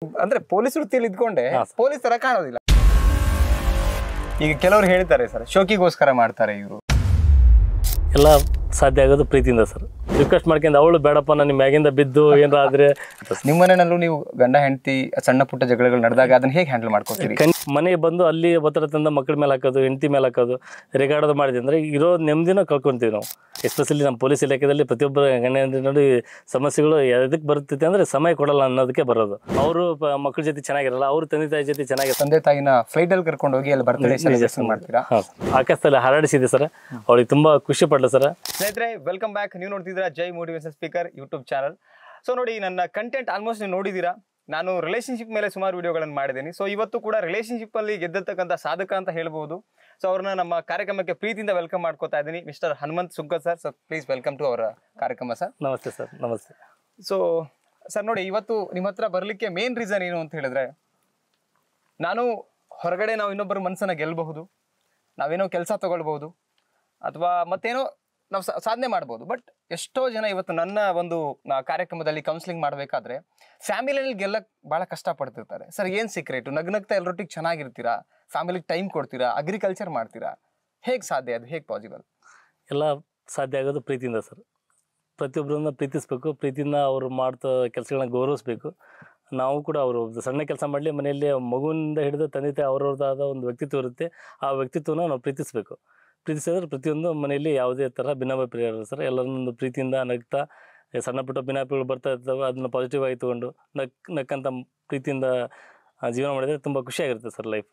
ಅಂದ್ರೆ ಪೊಲೀಸ್ ವೃತ್ತಿಯಲ್ಲಿ ಇದ್ಕೊಂಡೆ ಪೊಲೀಸ್ ತರ ಕಾಣೋದಿಲ್ಲ. ಈಗ ಕೆಲವರು ಹೇಳ್ತಾರೆ ಸರ್, ಶೋಕಿಗೋಸ್ಕರ ಮಾಡ್ತಾರೆ ಇವರು. ಎಲ್ಲ ಸಾಧ್ಯ ಆಗೋದು ಪ್ರೀತಿಯಿಂದ ಸರ್. ರಿಕ್ವೆಸ್ಟ್ ಮಾಡ್ಕೊಂಡು ಅವಳು ಬೇಡಪ್ಪ ನಾನು ಮ್ಯಾಗಿಂದ ಬಿದ್ದು ಏನಾರ ಆದ್ರೆ. ನಿಮ್ಮ ಮನೆಯಲ್ಲೂ ನೀವು ಗಂಡ ಹೆಂಡತಿ ಸಣ್ಣ ಪುಟ್ಟ ಜಗಳಗಳು ನಡೆದಾಗ ಅದನ್ನ ಹೇಗೆ ಹ್ಯಾಂಡಲ್ ಮಾಡ್ಕೋತೀರಿ? ಮನೆಗೆ ಬಂದು ಅಲ್ಲಿ ಒತ್ತಡ ತಂದ ಮಕ್ಕಳ ಮೇಲೆ ಹಾಕೋದು, ಹೆಂಡತಿ ಮೇಲೆ ಹಾಕೋದು, ರೇಗಾಡೋದು ಮಾಡಿದೆ ಅಂದರೆ ಇರೋ ನೆಮ್ಮದಿನ ಕಳ್ಕೊತೀವಿ ನಾವು. ಎಸ್ಪೆಷಲಿ ನಮ್ಮ ಪೊಲೀಸ್ ಇಲಾಖೆಯಲ್ಲಿ ಪ್ರತಿಯೊಬ್ಬರ ಗಂಡ ಹೆಂಡತಿ ನೋಡಿ ಸಮಸ್ಯೆಗಳು ಎದಕ್ಕೆ ಬರುತ್ತೈತೆ ಅಂದರೆ ಸಮಯ ಕೊಡಲ್ಲ ಅನ್ನೋದಕ್ಕೆ ಬರೋದು. ಅವರು ಮಕ್ಕಳ ಜೊತೆ ಚೆನ್ನಾಗಿರಲ್ಲ, ಅವರು ತಂದೆ ತಾಯಿ ಜೊತೆ ಚೆನ್ನಾಗಿರಲ್ಲ. ತಂದೆ ತಾಯಿನ ಫ್ಲೈಟಲ್ಲಿ ಕರ್ಕೊಂಡು ಹೋಗಿ ಅಲ್ಲಿ ಬರ್ತ್ಡೇ ಸೆಲೆಬ್ರೇಷನ್ ಮಾಡ್ತೀರಾ? ಆಕಾಶದಲ್ಲಿ ಹಾರಾಡಿಸಿದೆ ಸರ್, ಅವಳಿಗೆ ತುಂಬ ಖುಷಿ ಪಡ್ಲ ಸರ್. ಸ್ನೇಹಿತರೆ, ವೆಲ್ಕಮ್ ಬ್ಯಾಕ್. ನೀವು ನೋಡ್ತಿದ್ದೀರಾ Jai motivation speaker YouTube channel. So ನೋಡಿ, ನನ್ನ ಕಂಟೆಂಟ್ ಆಲ್ಮೋಸ್ಟ್ ನೀವು ನೋಡಿದ್ದೀರಾ. ನಾನು ರಿಲೇಷನ್ಶಿಪ್ ಮೇಲೆ ಸುಮಾರು ವಿಡಿಯೋಗಳನ್ನು ಮಾಡಿದ್ದೀನಿ. ಸೊ ಇವತ್ತು ಕೂಡ ರಿಲೇಷನ್ಶಿಪ್ ಅಲ್ಲಿ ಗೆದ್ದಿರ್ತಕ್ಕಂಥ ಸಾಧಕ ಅಂತ ಹೇಳ್ಬೋದು. ಸೊ ಅವ್ರನ್ನ ನಮ್ಮ ಕಾರ್ಯಕ್ರಮಕ್ಕೆ ಪ್ರೀತಿಯಿಂದ ವೆಲ್ಕಮ್ ಮಾಡ್ಕೋತಾ ಇದ್ದೀನಿ. Mister Hanumanth Sunkar sir. So please welcome to ಅವರ ಕಾರ್ಯಕ್ರಮ ಸರ್. ನಮಸ್ತೆ ಸರ್. ನಮಸ್ತೆ. ಸೊ ಸರ್ ನೋಡಿ, ಇವತ್ತು ನಿಮ್ಮ ಹತ್ರ ಬರಲಿಕ್ಕೆ ಮೇನ್ ರೀಸನ್ ಏನು ಅಂತ ಹೇಳಿದ್ರೆ, ನಾನು ಹೊರಗಡೆ ನಾವು ಇನ್ನೊಬ್ಬರ ಮನಸ್ಸನ್ನ ಗೆಲ್ಲಬಹುದು, ನಾವೇನೋ ಕೆಲಸ ತಗೊಳ್ಬಹುದು, ಅಥವಾ ಮತ್ತೇನೋ ನಾವು ಸಾಧನೆ ಮಾಡ್ಬೋದು. ಬಟ್ ಎಷ್ಟೋ ಜನ ಇವತ್ತು ನನ್ನ ಒಂದು ಕಾರ್ಯಕ್ರಮದಲ್ಲಿ ಕೌನ್ಸಿಲಿಂಗ್ ಮಾಡಬೇಕಾದ್ರೆ ಫ್ಯಾಮಿಲಿಯಲ್ಲಿ ಗೆಲ್ಲಕ್ಕೆ ಭಾಳ ಕಷ್ಟಪಡ್ತಿರ್ತಾರೆ. ಸರ್ ಏನು ಸೀಕ್ರೆಟು? ನಗ್ನಗ್ತಾ ಎಲ್ಲರೊಟ್ಟಿಗೆ ಚೆನ್ನಾಗಿರ್ತೀರಾ, ಫ್ಯಾಮಿಲಿಗೆ ಟೈಮ್ ಕೊಡ್ತೀರಾ, ಅಗ್ರಿಕಲ್ಚರ್ ಮಾಡ್ತೀರಾ, ಹೇಗೆ ಸಾಧ್ಯ? ಅದು ಹೇಗೆ ಪಾಸಿಬಲ್? ಎಲ್ಲ ಸಾಧ್ಯ ಆಗೋದು ಪ್ರೀತಿಯಿಂದ ಸರ್. ಪ್ರತಿಯೊಬ್ಬರನ್ನ ಪ್ರೀತಿಸಬೇಕು, ಪ್ರೀತಿಯಿಂದ ಅವರು ಮಾಡ್ತಾ ಕೆಲಸಗಳನ್ನ ಗೌರವಿಸ್ಬೇಕು. ನಾವು ಕೂಡ ಅವರು ಸಣ್ಣ ಕೆಲಸ ಮಾಡಲಿ, ಮನೆಯಲ್ಲಿ ಮಗುವಿಂದ ಹಿಡಿದು ತಂದೆ ತಾಯಿ ಅವ್ರವ್ರದ್ದಾದ ಒಂದು ವ್ಯಕ್ತಿತ್ವ ಇರುತ್ತೆ. ಆ ವ್ಯಕ್ತಿತ್ವನ ನಾವು ಪ್ರೀತಿಸಬೇಕು. ಪ್ರೀತಿಸಿದ್ರೆ ಪ್ರತಿಯೊಂದು ಮನೆಯಲ್ಲಿ ಯಾವುದೇ ಥರ ಭಿನ್ನಾಭಿಪ್ರಾಯ ಇರೋದು ಸರ್. ಎಲ್ಲರನ್ನೊಂದು ಪ್ರೀತಿಯಿಂದ ನಗ್ತಾ, ಸಣ್ಣ ಪುಟ್ಟ ಭಿನ್ನಾಭಿಪ್ರಾಯಗಳು ಬರ್ತಾ ಇರ್ತವೆ, ಅದನ್ನು ಪಾಸಿಟಿವ್ ಆಗಿ ತೊಗೊಂಡು ನಕ್ಕಂತ ಪ್ರೀತಿಯಿಂದ ಜೀವನ ಮಾಡಿದರೆ ತುಂಬ ಖುಷಿಯಾಗಿರುತ್ತೆ sir life.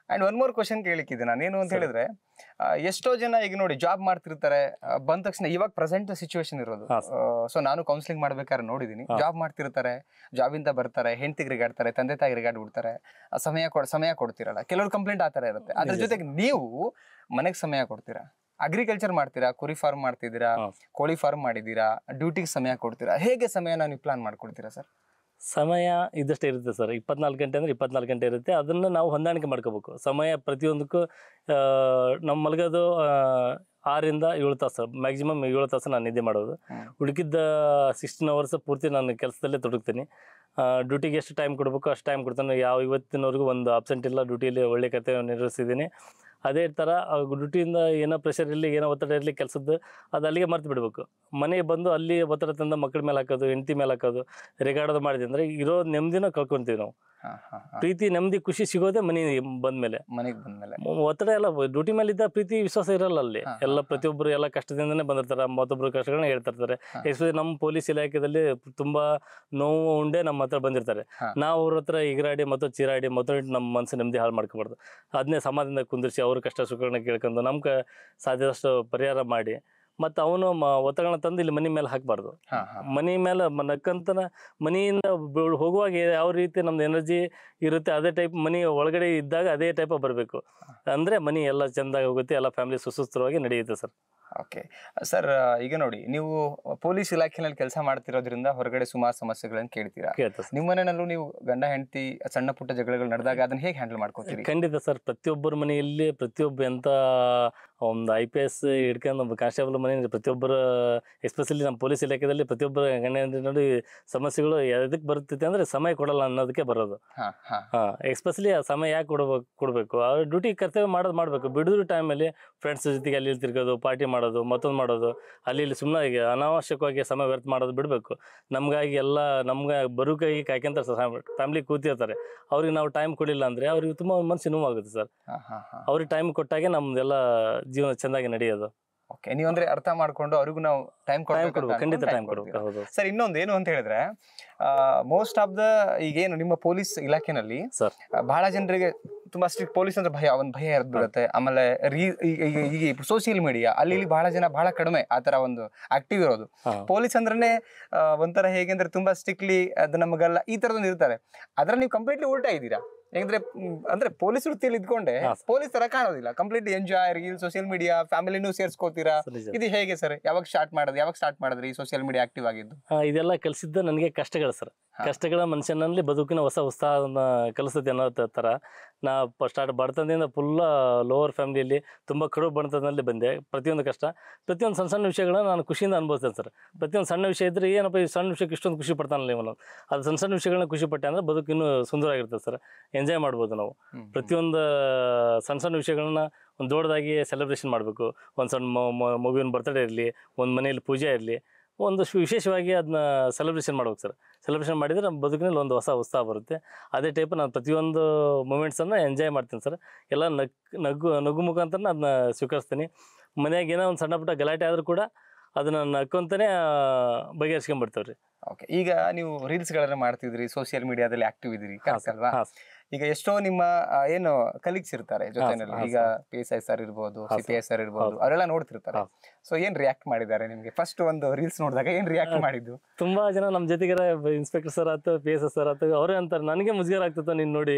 And one more question ಕೇಳಿಕ್ಕಿದೆ ನಾನು. ಏನು ಅಂತ ಹೇಳಿದ್ರೆ, ಎಷ್ಟೋ ಜನ ಈಗ ನೋಡಿ ಜಾಬ್ ಮಾಡ್ತಿರ್ತಾರೆ, ಬಂದ ತಕ್ಷಣ ಇವಾಗ ಪ್ರೆಸೆಂಟ್ ಸಿಚುವೇಶನ್ ಇರೋದು. ಸೊ ನಾನು ಕೌನ್ಸಿಲಿಂಗ್ ಮಾಡ್ಬೇಕಾದ್ರೆ ನೋಡಿದ್ದೀನಿ, ಜಾಬ್ ಮಾಡ್ತಿರ್ತಾರೆ, ಜಾಬಿಂದ ಬರ್ತಾರೆ, ಹೆಂಡತಿಗೆ ರಿಗಾಡ್ತಾರೆ, ತಂದೆ ತಾಯಿ ರಿಗಾಡ್ಬಿಡ್ತಾರೆ, ಸಮಯ ಕೊಡ್ತಿರಲ್ಲ. ಕೆಲವರು ಕಂಪ್ಲೇಂಟ್ ಆ ಥರ ಇರುತ್ತೆ. ಅದ್ರ ಜೊತೆಗೆ ನೀವು ಮನೆಗೆ ಸಮಯ ಕೊಡ್ತೀರಾ, ಅಗ್ರಿಕಲ್ಚರ್ ಮಾಡ್ತೀರಾ, ಕುರಿ ಫಾರ್ಮ್ ಮಾಡ್ತಿದ್ದೀರಾ, ಕೋಳಿ ಫಾರ್ಮ್ ಮಾಡಿದ್ದೀರಾ, ಡ್ಯೂಟಿಗೆ ಸಮಯ ಕೊಡ್ತೀರಾ. ಹೇಗೆ ಸಮಯನ ನೀವು ಪ್ಲಾನ್ ಮಾಡ್ಕೊಡ್ತೀರಾ ಸರ್? ಸಮಯ ಇದ್ದಷ್ಟೇ ಇರುತ್ತೆ ಸರ್. 24 ಗಂಟೆ ಅಂದರೆ 24 ಗಂಟೆ ಇರುತ್ತೆ. ಅದನ್ನು ನಾವು ಹೊಂದಾಣಿಕೆ ಮಾಡ್ಕೋಬೇಕು. ಸಮಯ ಪ್ರತಿಯೊಂದಕ್ಕೂ ನಮ್ಮ ಮಲಗೋದು 6ರಿಂದ 7 ತಾಸು, ಮ್ಯಾಕ್ಸಿಮಮ್ 7 ತಾಸು ನಾನು ನಿದ್ದೆ ಮಾಡೋದು. ಉಳಿಕಿದ್ದ 16 ಅವರ್ಸ್ ಪೂರ್ತಿ ನಾನು ಕೆಲಸದಲ್ಲೇ ತೊಡಗ್ತೀನಿ. ಡ್ಯೂಟಿಗೆ ಎಷ್ಟು ಟೈಮ್ ಕೊಡಬೇಕು ಅಷ್ಟು ಟೈಮ್ ಕೊಡ್ತಾನೆ. ಇವತ್ತಿನವರೆಗೂ ಒಂದು ಅಬ್ಸೆಂಟ್ ಇಲ್ಲ. ಡ್ಯೂಟಿಯಲ್ಲಿ ಒಳ್ಳೆ ಕರ್ತವ್ಯ ನಿರ್ವಹಿಸಿದ್ದೀನಿ. ಅದೇ ಥರ ಡ್ಯೂಟಿಯಿಂದ ಏನೋ ಪ್ರೆಷರ್ ಇರಲಿ, ಏನೋ ಒತ್ತಡ ಇರಲಿ ಕೆಲಸದ್ದು, ಅದು ಅಲ್ಲಿಗೆ ಮರ್ತು ಬಿಡಬೇಕು. ಮನೆಗೆ ಬಂದು ಅಲ್ಲಿ ಒತ್ತಡ ತಂದ ಮಕ್ಕಳ ಮೇಲೆ ಹಾಕೋದು, ಹೆಂಡತಿ ಮೇಲೆ ಹಾಕೋದು, ರೇಗಾಡೋದು ಮಾಡಿದೆ ಅಂದರೆ ಇರೋ ನೆಮ್ಮದಿನ ಕಳ್ಕೊತೀವಿ ನಾವು. ಪ್ರೀತಿ, ನೆಮ್ಮದಿ, ಖುಷಿ ಸಿಗೋದೇ ಮನೆಗೆ ಬಂದ್ಮೇಲೆ. ಒತ್ತಡ ಎಲ್ಲ ಡ್ಯೂಟಿ ಮೇಲೆ ಇದ್ದ ಪ್ರೀತಿ ವಿಶ್ವಾಸ ಇರಲ್ಲ ಅಲ್ಲಿ. ಎಲ್ಲ ಪ್ರತಿಯೊಬ್ಬರು ಎಲ್ಲ ಕಷ್ಟದಿಂದನೇ ಬಂದಿರ್ತಾರೆ, ಮತ್ತೊಬ್ಬರು ಕಷ್ಟಗಳನ್ನ ಹೇಳ್ತಿರ್ತಾರೆ. ಎಸ್ಪೆಷಲಿ ನಮ್ಮ ಪೊಲೀಸ್ ಇಲಾಖೆಯಲ್ಲಿ ತುಂಬಾ ನೋವು ಉಂಡೆ ನಮ್ಮ ಹತ್ರ ಬಂದಿರ್ತಾರೆ. ನಾವು ಅವ್ರ ಹತ್ರ ಎಗರಾಡಿ ಮತ್ತು ಚೀರಾಡಿ ನಮ್ಮ ಮನಸ್ಸು ನೆಮ್ಮದಿ ಹಾಳು ಮಾಡ್ಕೊಬಾರ್ದು. ಅದನ್ನೇ ಸಮಾಧಾನದಿಂದ ಕುಂದಿರಿಸಿ ಅವ್ರ ಕಷ್ಟ ಸುಖಗಳನ್ನ ಕೇಳ್ಕೊಂಡು ನಮ್ಗೆ ಸಾಧ್ಯದಷ್ಟು ಪರಿಹಾರ ಮಾಡಿ, ಮತ್ತು ಅವನು ಒತ್ತಡಗಳನ್ನ ತಂದು ಇಲ್ಲಿ ಮನೆ ಮೇಲೆ ಹಾಕಬಾರ್ದು. ಮನೆ ಮೇಲೆ ನಕ್ಕಂತನ ಮನೆಯಿಂದ ಹೋಗುವಾಗ ಯಾವ ರೀತಿ ನಮ್ದು ಎನರ್ಜಿ ಇರುತ್ತೆ ಅದೇ ಟೈಪ್ ಮನೆ ಒಳಗಡೆ ಇದ್ದಾಗ ಅದೇ ಟೈಪ್ ಬರಬೇಕು. ಅಂದರೆ ಮನೆ ಎಲ್ಲ ಚೆಂದಾಗಿ ಹೋಗುತ್ತೆ, ಎಲ್ಲ ಫ್ಯಾಮಿಲಿ ಸುಸೂತ್ರವಾಗಿ ನಡೆಯುತ್ತೆ ಸರ್. ಓಕೆ ಸರ್, ಈಗ ನೋಡಿ, ನೀವು ಪೊಲೀಸ್ ಇಲಾಖೆಯಲ್ಲಿ ಕೆಲಸ ಮಾಡ್ತಿರೋದ್ರಿಂದ ಹೊರಗಡೆ ಸುಮಾರು ಸಮಸ್ಯೆಗಳನ್ನು ಕೇಳ್ತೀರಾ. ನಿಮ್ಮ ಮನೆಯಲ್ಲೂ ನೀವು ಗಂಡ ಹೆಂಡತಿ ಸಣ್ಣ ಪುಟ್ಟ ಜಗಳಗಳು ನಡೆದಾಗ ಅದನ್ನ ಹೇಗೆ ಹ್ಯಾಂಡಲ್ ಮಾಡ್ಕೋತೀರಿ? ಖಂಡಿತ ಸರ್. ಪ್ರತಿಯೊಬ್ಬರ ಮನೆಯಲ್ಲಿ ಪ್ರತಿಯೊಬ್ಬ ಎಂಥ ಒಂದು IPS ಹಿಡ್ಕೊಂಡು ಕಾನ್ಸ್ಟೇಬಲ್ ಮನೆಯಲ್ಲಿ ಪ್ರತಿಯೊಬ್ಬರ, ಎಸ್ಪೆಷಲಿ ನಮ್ಮ ಪೊಲೀಸ್ ಇಲಾಖೆಯಲ್ಲಿ ಪ್ರತಿಯೊಬ್ಬರ ಗಂಡ ಹೆಂಡತಿ ನೋಡಿ ಸಮಸ್ಯೆಗಳು ಎದಕ್ಕೆ ಬರುತ್ತೈತೆ ಅಂದರೆ ಸಮಯ ಕೊಡಲ್ಲ ಅನ್ನೋದಕ್ಕೆ ಬರೋದು. ಎಸ್ಪೆಷಲಿ ಆ ಸಮಯ ಯಾಕೆ ಕೊಡಬೇಕು? ಅವ್ರ ಡ್ಯೂಟಿ ಕರ್ತವ್ಯ ಮಾಡಬೇಕು. ಬಿಡೋದ್ರ ಟೈಮಲ್ಲಿ ಫ್ರೆಂಡ್ಸ್ ಜೊತೆಗೆ ಅಲ್ಲಿ ತಿರ್ಗೋದು, ಪಾರ್ಟಿ ಮಾಡೋದು, ಮತ್ತೊಂದು ಮಾಡೋದು, ಅಲ್ಲಿ ಇಲ್ಲಿ ಸುಮ್ಮನೆ ಈಗ ಅನಾವಶ್ಯಕವಾಗಿ ಸಮಯ ವ್ಯರ್ಥ ಮಾಡೋದು ಬಿಡಬೇಕು. ನಮಗಾಗಿ ಎಲ್ಲ ನಮ್ಗೆ ಬರೋಕಾಗಿ ಕಾಯ್ಕೊಂತ ಫ್ಯಾಮಿಲಿ ಕೂತಿರ್ತಾರೆ. ಅವ್ರಿಗೆ ನಾವು ಟೈಮ್ ಕೊಡಲಿಲ್ಲ ಅಂದರೆ ಅವ್ರಿಗೆ ತುಂಬ ಮನಸ್ಸು ನೋವಾಗುತ್ತೆ ಸರ್. ಅವ್ರಿಗೆ ಟೈಮ್ ಕೊಟ್ಟಾಗೆ ನಮ್ದೆಲ್ಲ ಜೀವನ ಚೆಂದಾಗಿ ನಡೆಯೋದು. ಓಕೆ, ನೀವು ಅಂದ್ರೆ ಅರ್ಥ ಮಾಡ್ಕೊಂಡು ಅವ್ರಿಗೂ ನಾವು ಟೈಮ್ ಕೊಡಬೇಕು. ಖಂಡಿತ ಟೈಮ್ ಕೊಡಬೇಕು ಸರ್. ಇನ್ನೊಂದು ಏನು ಅಂತ ಹೇಳಿದ್ರೆ, ಮೋಸ್ಟ್ ಆಫ್ ದ ಈಗೇನು ನಿಮ್ಮ ಪೊಲೀಸ್ ಇಲಾಖೆನಲ್ಲಿ ಬಹಳ ಜನರಿಗೆ ತುಂಬಾ ಸ್ಟ್ರಿಕ್ಟ್ ಪೊಲೀಸ್ ಅಂದ್ರೆ ಒಂದು ಭಯ ಇರುತ್ತೆ. ಆಮೇಲೆ ಈಗ ಸೋಷಿಯಲ್ ಮೀಡಿಯಾ ಅಲ್ಲಿ ಬಹಳ ಜನ ಬಹಳ ಕಡಿಮೆ ಆತರ ಒಂದು ಆಕ್ಟಿವ್ ಇರೋದು. ಪೊಲೀಸ್ ಅಂದ್ರೆ ಒಂಥರ ಹೇಗೆ ಅಂದ್ರೆ ತುಂಬಾ ಸ್ಟ್ರಿಕ್ಟ್ಲಿ ಅದು ನಮಗೆಲ್ಲ ಈ ತರದೊಂದು ಇರ್ತಾರೆ. ಅದ್ರ ನೀವು ಕಂಪ್ಲೀಟ್ಲಿ ಉಲ್ಟಾ ಇದ್ದೀರಾ. ಯಾಕಂದ್ರೆ ಅಂದ್ರೆ ಪೊಲೀಸ್ ವೃತ್ತಿಯಲ್ಲಿ ಇದ್ಕೊಂಡೆ ಪೊಲೀಸ್ ತರ ಕಾಣೋದಿಲ್ಲ, complete enjoy reel, social media, ಫ್ಯಾಮಿಲಿನೂ ಸೇರ್ಸ್ಕೋತೀರಾ. ಇದು ಹೇಗೆ ಸರ್? ಯಾವಾಗ ಸ್ಟಾರ್ಟ್ ಮಾಡಿದ್ರಿ ಈ ಸೋಷಿಯಲ್ ಮೀಡಿಯಾ ಆಕ್ಟಿವ್ ಆಗಿದ್ದು? ಇದೆಲ್ಲ ಕಲಿಸಿದ್ದು ನನಗೆ ಕಷ್ಟಗಳು ಸರ್. ಕಷ್ಟಗಳ ಮನುಷ್ಯನಲ್ಲಿ ಬದುಕಿನ ಹೊಸ ಉತ್ಸಾಹವನ್ನು ಕಲಿಸುತ್ತೆ ಅನ್ನೋ ತರ ನಾ ಸ್ಟಾರ್ಟ್ ಬಡತನದಿಂದ ಫುಲ್ ಲೋವರ್ ಫ್ಯಾಮಿಲಿಯಲ್ಲಿ ತುಂಬ ಕಡು ಬಡತನದಲ್ಲಿ ಬಂದೆ. ಪ್ರತಿಯೊಂದು ಕಷ್ಟ, ಪ್ರತಿಯೊಂದು ಸಣ್ಣ ಸಣ್ಣ ವಿಷಯಗಳನ್ನ ನಾನು ಖುಷಿಯಿಂದ ಅನುಭವಿಸ್ತೇನೆ ಸರ್. ಪ್ರತಿಯೊಂದು ಸಣ್ಣ ವಿಷಯ ಇದ್ದರೆ ಏನಪ್ಪ ಈ ಸಣ್ಣ ವಿಷಯಕ್ಕೆ ಇಷ್ಟೊಂದು ಖುಷಿ ಪಡ್ತಾನಲ್ಲ ಇವನು, ಅದು ಸಣ್ಣ ಸಣ್ಣ ವಿಷಯಗಳನ್ನ ಖುಷಿ ಪಟ್ಟೆ ಅಂದರೆ ಬದುಕು ಇನ್ನೂ ಸುಂದರವಾಗಿರ್ತದೆ ಸರ್. ಎಂಜಾಯ್ ಮಾಡ್ಬೋದು ನಾವು. ಪ್ರತಿಯೊಂದು ಸಣ್ಣ ಸಣ್ಣ ವಿಷಯಗಳನ್ನ ಒಂದು ದೊಡ್ಡದಾಗಿ ಸೆಲೆಬ್ರೇಷನ್ ಮಾಡಬೇಕು. ಒಂದು ಸಣ್ಣ ಮಗುವಿನ ಬರ್ತ್ಡೇ ಇರಲಿ, ಒಂದು ಮನೆಯಲ್ಲಿ ಪೂಜೆ ಇರಲಿ, ಒಂದು ವಿಶೇಷವಾಗಿ ಅದನ್ನ ಸೆಲೆಬ್ರೇಷನ್ ಮಾಡ್ಬೇಕು ಸರ್. ಸೆಲೆಬ್ರೇಷನ್ ಮಾಡಿದರೆ ನಮ್ಮ ಬದುಕಿನಲ್ಲಿ ಒಂದು ಹೊಸ ಉತ್ಸಾಹ ಬರುತ್ತೆ. ಅದೇ ಟೈಪ್ ನಾನು ಪ್ರತಿಯೊಂದು ಮೂಮೆಂಟ್ಸನ್ನು ಎಂಜಾಯ್ ಮಾಡ್ತೀನಿ ಸರ್. ಎಲ್ಲ ನಗು ಮುಖಾಂತರ ಅದನ್ನ ಸ್ವೀಕರಿಸ್ತೀನಿ. ಮನೆಯಾಗ ಏನೋ ಒಂದು ಸಣ್ಣ ಪುಟ್ಟ ಗಲಾಟೆ ಆದರೂ ಕೂಡ ಅದನ್ನು ನಕ್ಕೊಂತಾನೆ ಬಗೆಹರಿಸ್ಕೊಂಡ್ಬಿಡ್ತೇವೆ ರೀ. ಓಕೆ, ಈಗ ನೀವು ರೀಲ್ಸ್ಗಳನ್ನ ಮಾಡ್ತಿದ್ರಿ, ಸೋಷಿಯಲ್ ಮೀಡಿಯಾದಲ್ಲಿ ಆಕ್ಟಿವ್ ಇದ್ದೀರಿ ಅಲ್ವಾ? ಈಗ ಎಷ್ಟೋ ನಿಮ್ಮ ಏನು ಕಲೀಗ್ಸ್ ಇರ್ತಾರೆ ಜೊತೆನಲ್ಲಿ, ಈಗ PSI ಸರ್ ಇರ್ಬೋದು, CPS ಸರ್ ಇರ್ಬೋದು, ಅವರೆಲ್ಲ ನೋಡ್ತಿರ್ತಾರೆ. ಸೊ ಏನ್ ರಿಯಾಕ್ಟ್ ಮಾಡಿದ್ದಾರೆ ನಿಮ್ಗೆ? ಫಸ್ಟ್ ಒಂದು ರೀಲ್ಸ್ ನೋಡಿದಾಗ ಏನ್ ರಿಯಾಕ್ಟ್ ಮಾಡಿದ್ದು? ತುಂಬಾ ಜನ ನಮ್ಮ ಜೊತೆಗೆ ಇನ್ಸ್ಪೆಕ್ಟರ್ ಸರ್ ಆಯ್ತು, PSI ಸರ್ ಆಯ್ತು, ಅವರೇ ಅಂತಾರೆ ನನಗೆ ಮುಜುಗರ ಆಗ್ತದೆ ನೀನು ನೋಡಿ,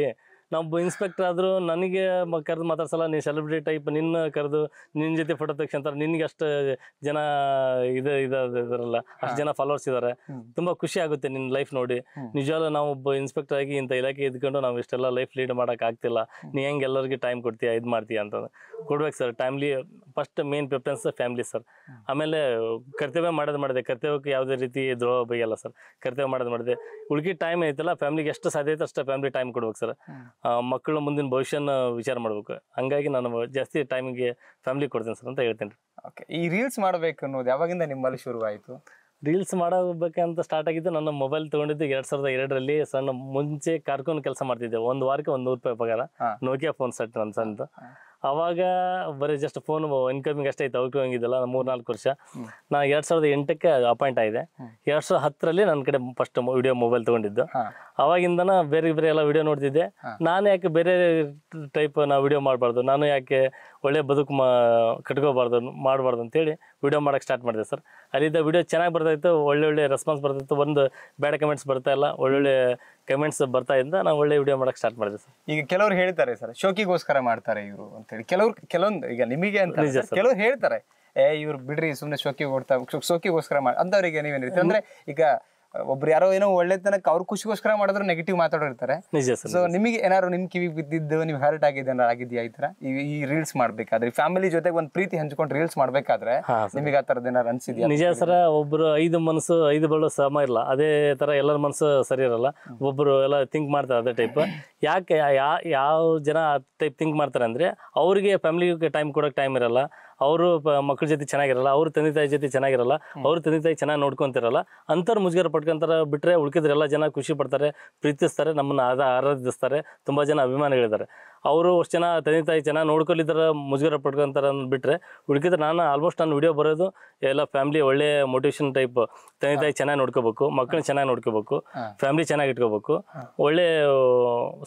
ನಾವು ಇನ್ಸ್ಪೆಕ್ಟರ್ ಆದರೂ ನನಗೆ ಕರೆದು ಮಾತಾಡ್ಸಲ್ಲ, ನೀನು ಸೆಲೆಬ್ರಿಟಿ ಟೈಪ್ ನಿನ್ನ ಕರೆದು ನಿನ್ನ ಜೊತೆ ಫೋಟೋ ತೆಗ್ಸಂತಾರೆ, ನಿನಗೆ ಅಷ್ಟು ಜನ ಇದಾರಲ್ಲ, ಅಷ್ಟು ಜನ ಫಾಲೋವರ್ಸ್ ಇದ್ದಾರೆ, ತುಂಬ ಖುಷಿ ಆಗುತ್ತೆ ನಿನ್ನ ಲೈಫ್ ನೋಡಿ. ನಿಜವಾಗ್ಲೂ ನಾವು ಒಬ್ಬ ಇನ್ಸ್ಪೆಕ್ಟರ್ ಆಗಿ ಇಂಥ ಇಲಾಖೆ ಇದ್ಕೊಂಡು ನಾವು ಇಷ್ಟೆಲ್ಲ ಲೈಫ್ ಲೀಡ್ ಮಾಡೋಕೆ ಆಗ್ತಿಲ್ಲ, ನೀ ಹೆಂಗೆ ಎಲ್ಲರಿಗೆ ಟೈಮ್ ಕೊಡ್ತೀಯ, ಇದು ಮಾಡ್ತೀಯ ಅಂತ ಕೊಡ್ಬೇಕು sir. Timely first main preference family sir. ಆಮೇಲೆ ಕರ್ತವ್ಯ ಮಾಡಿದೆ, ಕರ್ತವ್ಯಕ್ಕೆ ಯಾವುದೇ ರೀತಿ ದ್ರೋಹ ಬೈಯಲ್ಲ ಸರ್. ಕರ್ತವ್ಯ ಮಾಡಿದೆ ಉಳ್ಕಿ ಟೈಮ್ ಐತಲ್ಲ ಫ್ಯಾಮಿಲಿಗೆ ಎಷ್ಟು ಸಾಧ್ಯ ಐತೆ ಅಷ್ಟು ಫ್ಯಾಮಿಲಿ ಟೈಮ್ ಕೊಡ್ಬೇಕು ಸರ್. ಮಕ್ಕಳು ಮುಂದಿನ ಭವಿಷ್ಯನ ವಿಚಾರ ಮಾಡ್ಬೇಕು. ಹಂಗಾಗಿ ನಾನು ಜಾಸ್ತಿ ಟೈಮಿಗೆ ಫ್ಯಾಮಿಲಿ ಕೊಡ್ತೀನಿ ಸರ್ ಅಂತ ಹೇಳ್ತೀನಿ. ಓಕೆ, ಈ ರೀಲ್ಸ್ ಮಾಡಬೇಕು ಅನ್ನೋದು ಯಾವಾಗಿಂದ ನಿಮ್ಮಲ್ಲಿ ಶುರುವಾಯಿತು? ರೀಲ್ಸ್ ಮಾಡಬೇಕಂತ ಸ್ಟಾರ್ಟ್ ಆಗಿದ್ದು ನನ್ನ ಮೊಬೈಲ್ ತೊಗೊಂಡಿದ್ದು 2002ರಲ್ಲಿ. ಸಣ್ಣ ಮುಂಚೆ ಕಾರ್ಕೂನ್ ಕೆಲಸ ಮಾಡ್ತಿದ್ದೆ. ಒಂದು ವಾರಕ್ಕೆ ₹100 ಪಗಾರ, ನೋಕಿಯಾ ಫೋನ್ ಸೆಟ್ ನನ್ನ ಸಣ್ಣದು. ಅವಾಗ ಬರೀ ಜಸ್ಟ್ ಫೋನ್ ಇನ್ಕಮಿಂಗ್ ಅಷ್ಟೇ ಇತ್ತು, ಔಟ್ಗೋಯಿಂಗ್ ಇದ್ದಲ್ಲ. 3-4 ವರ್ಷ. ನಾನು 2008ಕ್ಕೆ ಅಪಾಯಿಂಟ್ ಆಗಿದೆ. 2010ರಲ್ಲಿ ನನ್ನ ಕಡೆ ಫಸ್ಟ್ ವಿಡಿಯೋ ಮೊಬೈಲ್ ತೊಗೊಂಡಿದ್ದು. ಅವಾಗಿಂದನ ಬೇರೆ ಎಲ್ಲ ವಿಡಿಯೋ ನೋಡ್ತಿದ್ದೆ. ನಾನು ಯಾಕೆ ಬೇರೆ ಟೈಪ್ ನಾವು ವಿಡಿಯೋ ಮಾಡಬಾರ್ದು, ನಾನು ಯಾಕೆ ಒಳ್ಳೆ ಬದುಕು ಕಟ್ಕೋಬಾರ್ದು ಮಾಡಬಾರ್ದು ಅಂತೇಳಿ ವಿಡಿಯೋ ಮಾಡೋಕ್ಕೆ ಸ್ಟಾರ್ಟ್ ಮಾಡಿದೆ ಸರ್. ಅಲ್ಲಿದ್ದ ವಿಡಿಯೋ ಚೆನ್ನಾಗಿ ಬರ್ತಾಯಿತ್ತು, ಒಳ್ಳೊಳ್ಳೆ ರೆಸ್ಪಾನ್ಸ್ ಬರ್ತಾಯಿತ್ತು. ಒಂದು ಬ್ಯಾಡ್ ಕಮೆಂಟ್ಸ್ ಬರ್ತಾ ಇಲ್ಲ, ಒಳ್ಳೊಳ್ಳೆ ಕಮೆಂಟ್ಸ್ ಬರ್ತಾ ಇದ್ದ ನಾವು ಒಳ್ಳೆ ವಿಡಿಯೋ ಮಾಡೋಕ್ಕೆ ಸ್ಟಾರ್ಟ್ ಮಾಡಿದೆ ಸರ್. ಈಗ ಕೆಲವರು ಹೇಳ್ತಾರೆ ಸರ್, ಶೋಕಿಗೋಸ್ಕರ ಮಾಡ್ತಾರೆ ಇವರು ಅಂತೇಳಿ. ಕೆಲವೊಂದು ಈಗ ನಿಮಗೆ ಅಂತ ಕೆಲವ್ರು ಹೇಳ್ತಾರೆ, ಇವ್ರು ಬಿಡ್ರಿ ಸುಮ್ಮನೆ ಶೋಕಿಗೋಸ್ಕರ ಅಂತವ್ರಿಗೆ ನೀವೇನ್ ಹೇಳ್ತೀರಿ? ಅಂದ್ರೆ ಈಗ ಒಬ್ರು ಯಾರೋ ಏನೋ ಒಳ್ಳೆತನಕ್ಕೆ ಅವ್ರ ಖುಷಿಗೋಸ್ಕರ ಮಾಡಿದ್ರು ನೆಗೆಟಿವ್ ಮಾತಾಡೋರ್ತಾರೆ. ಸೊ ನಿಮಗೆ ಏನಾದ್ರು ನಿಮ್ ಕಿವಿಗೆ ಬಿದ್ದಿದ್ದು, ನೀವು ಹರ್ಟ್ ಆಗಿದ್ಯಾ ಈ ತರ ಈ ರೀಲ್ಸ್ ಮಾಡ್ಬೇಕಾದ್ರೆ, ಫ್ಯಾಮಿಲಿ ಜೊತೆಗೆ ಒಂದು ಪ್ರೀತಿ ಹಂಚ್ಕೊಂಡು ರೀಲ್ಸ್ ಮಾಡ್ಬೇಕಾದ್ರೆ ನಿಮಗೆ ಆ ತರದ್ ಏನಾರು ಅನ್ಸಿದ್ಯಾ? ನಿಜ ಸರ, ಒಬ್ರು 5 ಬಳ್ಳು ಸಮ ಇರಲ್ಲ, ಅದೇ ತರ ಎಲ್ಲರ ಮನಸ್ಸು ಸರಿ ಇರಲ್ಲ. ಒಬ್ರು ಎಲ್ಲ ಥಿಂಕ್ ಮಾಡ್ತಾರೆ ಅದೇ ಟೈಪ್. ಯಾಕೆ ಯಾವ ಜನ ಆ ಟೈಪ್ ಥಿಂಕ್ ಮಾಡ್ತಾರೆ ಅಂದ್ರೆ, ಅವ್ರಿಗೆ ಫ್ಯಾಮಿಲಿಗೆ ಟೈಮ್ ಕೊಡೋಕೆ ಟೈಮ್ ಇರಲ್ಲ, ಅವರು ಮಕ್ಕಳ ಜೊತೆ ಚೆನ್ನಾಗಿರಲ್ಲ, ಅವ್ರ ತಂದೆ ತಾಯಿ ಜೊತೆ ಚೆನ್ನಾಗಿರಲ್ಲ, ಅವ್ರ ತಂದೆ ತಾಯಿ ಚೆನ್ನಾಗಿ ನೋಡ್ಕೊಂತಿರಲ್ಲ. ಅಂಥವ್ರು ಮುಜುಗರ ಪಡ್ಕೊಂತಾರೆ. ಬಿಟ್ಟರೆ ಉಳ್ಕಿದ್ರೆ ಎಲ್ಲ ಜನ ಖುಷಿ ಪಡ್ತಾರೆ, ಪ್ರೀತಿಸ್ತಾರೆ, ನಮ್ಮನ್ನು ಆರಾಧಿಸ್ತಾರೆ. ತುಂಬ ಜನ ಅಭಿಮಾನಿಗಳಿದ್ದಾರೆ. ಅವರು ಅಷ್ಟು ಜನ ತಂದೆ ತಾಯಿ ಚೆನ್ನಾಗಿ ನೋಡ್ಕೊಲಿದ್ದಾರೆ, ಮುಜುಗರ ಪಡ್ಕೊಂತಾರೆ ಬಿಟ್ಟರೆ ಉಳ್ಕಿದ್ರೆ ನಾನು ಆಲ್ಮೋಸ್ಟ್ ನಾನು ವಿಡಿಯೋ ಬರೋದು ಎಲ್ಲ ಫ್ಯಾಮಿಲಿ ಒಳ್ಳೆ ಮೋಟಿವೇಶನ್ ಟೈಪ್. ತಂದೆ ತಾಯಿ ಚೆನ್ನಾಗಿ ನೋಡ್ಕೋಬೇಕು, ಮಕ್ಕಳನ್ನ ಚೆನ್ನಾಗಿ ನೋಡ್ಕೋಬೇಕು, ಫ್ಯಾಮಿಲಿ ಚೆನ್ನಾಗಿ ಇಟ್ಕೋಬೇಕು, ಒಳ್ಳೆ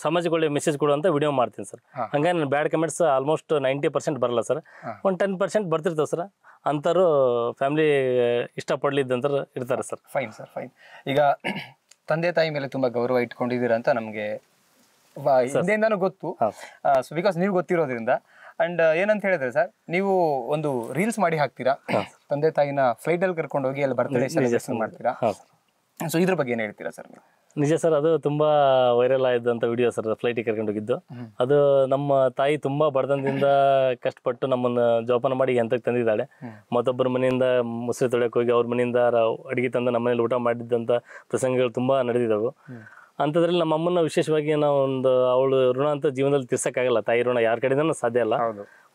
ಸಮಾಜಕ್ಕೆ ಒಳ್ಳೆ ಮೆಸೇಜ್ ಕೊಡುವಂಥ ವಿಡಿಯೋ ಮಾಡ್ತೀನಿ ಸರ್. ಹಂಗಾಗಿ ನಾನು ಬ್ಯಾಡ್ ಕಮೆಂಟ್ಸ್ ಆಲ್ಮೋಸ್ಟ್ 90% ಬರಲ್ಲ ಸರ್. ಒಂದು 10% ಬರ್ತಿರ್ತಾವೆ ಸರ್. ಅಂಥವ್ರು ಫ್ಯಾಮಿಲಿ ಇಷ್ಟಪಡ್ಲಿದ್ದಂತ ಇರ್ತಾರೆ ಸರ್. Fine sir, fine. ಈಗ ತಂದೆ ತಾಯಿ ಮೇಲೆ ತುಂಬಾ ಗೌರವ ಇಟ್ಕೊಂಡಿದ್ದೀರಾ ಅಂತ ನಮಗೆ ಹಿಂದೆಯಿಂದಾನು ಗೊತ್ತು. ಸೊ ಬಿಕಾಸ್ ನೀವು ಗೊತ್ತಿರೋದ್ರಿಂದ. ಅಂಡ್ ಏನಂತ ಹೇಳಿದ್ರೆ ಸರ್, ನೀವು ಒಂದು ರೀಲ್ಸ್ ಮಾಡಿ ಹಾಕ್ತೀರಾ, ತಂದೆ ತಾಯಿನ ಫ್ಲೈಟ್ ಅಲ್ಲಿ ಕರ್ಕೊಂಡು ಹೋಗಿ ಅಲ್ಲಿ ಬರ್ತ್ಡೇ ಸೆಲೆಬ್ರೇಷನ್ ಮಾಡ್ತೀರಾ. ಸೊ ಇದ್ರ ಬಗ್ಗೆ ಏನ್ ಹೇಳ್ತೀರಾ ಸರ್ ನೀವು? ನಿಜ ಸರ್, ಅದು ತುಂಬಾ ವೈರಲ್ ಆಯ್ದಂತ ವಿಡಿಯೋ ಸರ್. ಫ್ಲೈಟಿಗೆ ಕರ್ಕೊಂಡು ಹೋಗಿದ್ದು ಅದು ನಮ್ಮ ತಾಯಿ ತುಂಬಾ ಬಡತನದಿಂದ ಕಷ್ಟಪಟ್ಟು ನಮ್ಮನ್ನ ಜೋಪಾನ ಮಾಡಿ ಎಂತಕ್ಕೆ ತಂದಿದ್ದಾಳೆ. ಮತ್ತೊಬ್ಬರ ಮನೆಯಿಂದ ಮುಸ್ರಿ ತೊಳೆಯಕ್ಕೆ ಹೋಗಿ ಅವ್ರ ಮನೆಯಿಂದ ಅಡಿಗೆ ತಂದು ನಮ್ಮ ಮನೇಲಿ ಊಟ ಮಾಡಿದ್ದಂಥ ಪ್ರಸಂಗಗಳು ತುಂಬಾ ನಡೆದಿದ್ದವು. ಅಂಥದ್ರಲ್ಲಿ ನಮ್ಮ ಅಮ್ಮನ ವಿಶೇಷವಾಗಿ ನಾವು ಅವಳು ಋಣ ಅಂತ ಜೀವನದಲ್ಲಿ ತೀರ್ಸಕ್ಕಾಗಲ್ಲ. ತಾಯಿ ಋಣ ಯಾರ ಕಡೆಯಿಂದ ಸಾಧ್ಯ ಇಲ್ಲ.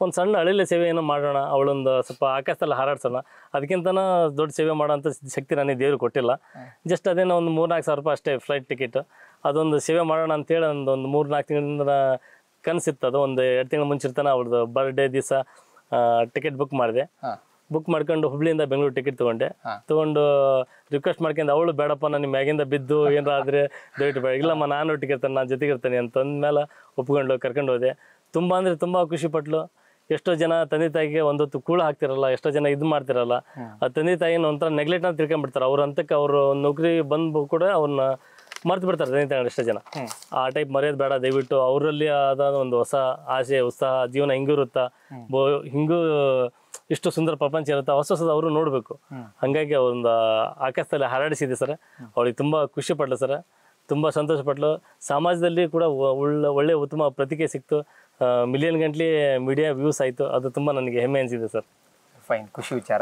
ಒಂದು ಸಣ್ಣ ಅಳಿಲೆ ಸೇವೆ ಏನೋ ಮಾಡೋಣ, ಅವಳೊಂದು ಸ್ವಲ್ಪ ಆಕಾಶದಲ್ಲಿ ಹಾರಾಡ್ಸೋಣ, ಅದಕ್ಕಿಂತನ ದೊಡ್ಡ ಸೇವೆ ಮಾಡೋಂಥ ಶಕ್ತಿ ನನಗೆ ದೇವರು ಕೊಟ್ಟಿಲ್ಲ. ಜಸ್ಟ್ ಅದೇನೋ ಒಂದು 3-4 ಸಾವಿರ ರೂಪಾಯಿ ಅಷ್ಟೇ ಫ್ಲೈಟ್ ಟಿಕೆಟ್. ಅದೊಂದು ಸೇವೆ ಮಾಡೋಣ ಅಂತೇಳಿ ಒಂದು 3-4 ತಿಂಗಳಿಂದ ಕನಸಿತ್ತು. ಅದು ಒಂದು 2 ತಿಂಗಳ ಮುಂಚಿರ್ತಾನೆ ಅವಳದು ಬರ್ಡೇ ದಿವಸ ಟಿಕೆಟ್ ಬುಕ್ ಮಾಡಿದೆ. ಬುಕ್ ಮಾಡ್ಕೊಂಡು ಹುಬ್ಳಿಯಿಂದ ಬೆಂಗಳೂರು ಟಿಕೆಟ್ ತೊಗೊಂಡು ರಿಕ್ವೆಸ್ಟ್ ಮಾಡ್ಕೊಂಡು, ಅವಳು ಬೇಡಪ್ಪ ನಾನು ಮ್ಯಾಗಿಂದ ಬಿದ್ದು ಏನಾದ್ರೆ ದಯವಿಟ್ಟು ಬೇಡ, ಇಲ್ಲಮ್ಮ ನಾನು ಒಟ್ಟಿಗೆ ಇರ್ತಾನೆ, ನಾನು ಜೊತೆಗೆ ಇರ್ತಾನೆ ಅಂತಂದ್ಮೇಲೆ ಒಪ್ಕೊಂಡು ಕರ್ಕೊಂಡು ಹೋದೆ. ತುಂಬ ಅಂದರೆ ತುಂಬ ಖುಷಿಪಟ್ಲು. ಎಷ್ಟೋ ಜನ ತಂದೆ ತಾಯಿಗೆ ಒಂದೊತ್ತು ಕೂಳ ಹಾಕ್ತಿರಲ್ಲ, ಎಷ್ಟೋ ಜನ ಇದು ಮಾಡ್ತಿರಲ್ಲ. ಆ ತಂದೆ ತಾಯಿನ ಒಂಥರ ನೆಗ್ಲೆಕ್ಟ್ ಅಂತ ತಿಳ್ಕೊಂಡ್ಬಿಡ್ತಾರೆ. ಅವ್ರ ಹಂತಕ್ಕೆ ಅವರು ನೌಕರಿ ಬಂದು ಕೂಡ ಅವ್ರನ್ನ ಮರ್ತು ಬಿಡ್ತಾರೆ ರನ್ನಿಂಗ್ ತಗೊಂಡು ಎಷ್ಟೋ ಜನ. ಆ ಟೈಪ್ ಮರೆಯೋದು ಬೇಡ, ದಯವಿಟ್ಟು ಅವರಲ್ಲಿ ಆದ ಒಂದು ಹೊಸ ಆಸೆ ಉತ್ಸಾಹ, ಜೀವನ ಹಿಂಗಿರುತ್ತಾ, ಹಿಂಗೂ ಇಷ್ಟು ಸುಂದರ ಪ್ರಪಂಚ ಇರುತ್ತಾ, ಹೊಸ ಹೊಸದು ಅವರು ನೋಡಬೇಕು. ಹಾಗಾಗಿ ಒಂದು ಆಕಾಶದಲ್ಲಿ ಹಾರಾಡಿಸಿದೆ ಸರ್. ಅವಳಿಗೆ ತುಂಬ ಖುಷಿ ಪಡ್ಲು ಸರ್, ತುಂಬ ಸಂತೋಷ ಪಟ್ಲು. ಸಮಾಜದಲ್ಲಿ ಕೂಡ ಒಳ್ಳೆ ಉತ್ತಮ ಪ್ರತಿಕ್ರಿಯೆ ಸಿಕ್ತು, ಮಿಲಿಯನ್ ಗಂಟ್ಲೆ ಮೀಡಿಯಾ ವ್ಯೂಸ್ ಆಯಿತು. ಅದು ತುಂಬ ನನಗೆ ಹೆಮ್ಮೆ ಅನಿಸಿದೆ ಸರ್. ಫೈನ್, ಖುಷಿ ವಿಚಾರ.